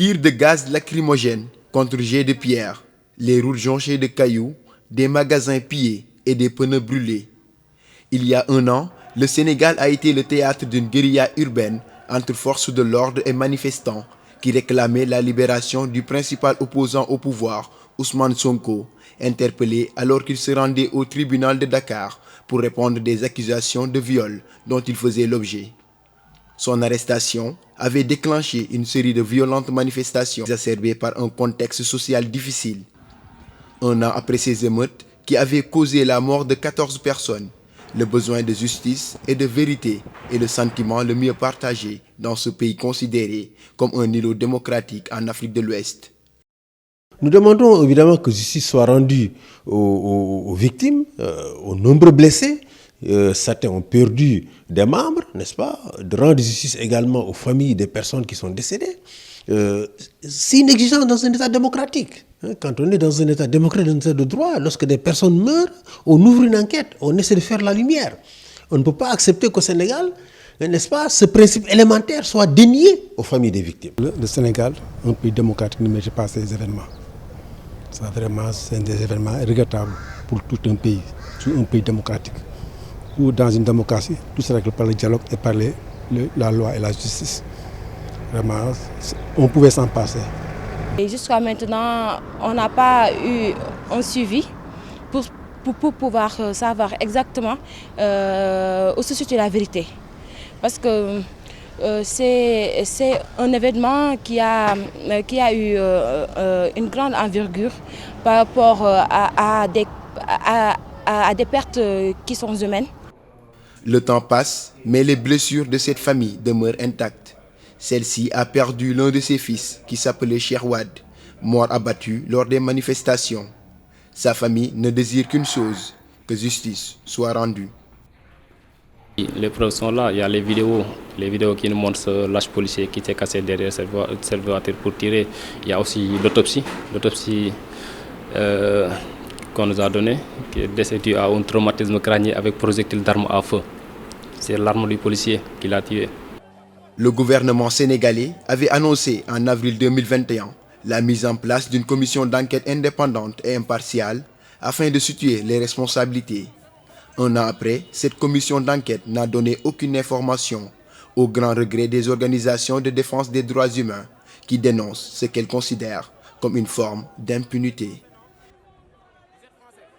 Tirs de gaz lacrymogène contre jets de pierre, les routes jonchées de cailloux, des magasins pillés et des pneus brûlés. Il y a un an, le Sénégal a été le théâtre d'une guérilla urbaine entre forces de l'ordre et manifestants qui réclamaient la libération du principal opposant au pouvoir, Ousmane Sonko, interpellé alors qu'il se rendait au tribunal de Dakar pour répondre des accusations de viol dont il faisait l'objet. Son arrestation avait déclenché une série de violentes manifestations exacerbées par un contexte social difficile. Un an après ces émeutes qui avaient causé la mort de 14 personnes, le besoin de justice et de vérité est le sentiment le mieux partagé dans ce pays considéré comme un îlot démocratique en Afrique de l'Ouest. Nous demandons évidemment que justice soit rendue aux victimes, aux nombreux blessés. Certains ont perdu des membres, n'est-ce pas? De rendre justice également aux familles des personnes qui sont décédées. C'est une exigence dans un État démocratique. Quand on est dans un État démocratique, dans un État de droit, lorsque des personnes meurent, on ouvre une enquête, on essaie de faire la lumière. On ne peut pas accepter qu'au Sénégal, n'est-ce pas, ce principe élémentaire soit dénié aux familles des victimes. Le Sénégal, un pays démocratique, ne mérite pas ces événements. Ça, vraiment, c'est des événements regrettables pour tout un pays, surtout un pays démocratique. Où dans une démocratie, tout se règle par le dialogue et par la loi et la justice. Vraiment, on pouvait s'en passer. Et jusqu'à maintenant, on n'a pas eu un suivi pour pouvoir savoir exactement où se situe la vérité. Parce que c'est un événement qui a eu une grande envergure par rapport à des pertes qui sont humaines. Le temps passe, mais les blessures de cette famille demeurent intactes. Celle-ci a perdu l'un de ses fils qui s'appelait Cheikh Wade, mort abattu lors des manifestations. Sa famille ne désire qu'une chose, que justice soit rendue. Les preuves sont là, il y a les vidéos qui nous montrent ce lâche policier qui s'est cassé derrière cette voiture pour tirer. Il y a aussi l'autopsie qu'on nous a donnée, qui est décédé à un traumatisme crânien avec projectile d'arme à feu. C'est l'arme du policier qui l'a tué. Le gouvernement sénégalais avait annoncé en avril 2021 la mise en place d'une commission d'enquête indépendante et impartiale afin de situer les responsabilités. Un an après, cette commission d'enquête n'a donné aucune information, au grand regret des organisations de défense des droits humains qui dénoncent ce qu'elles considèrent comme une forme d'impunité.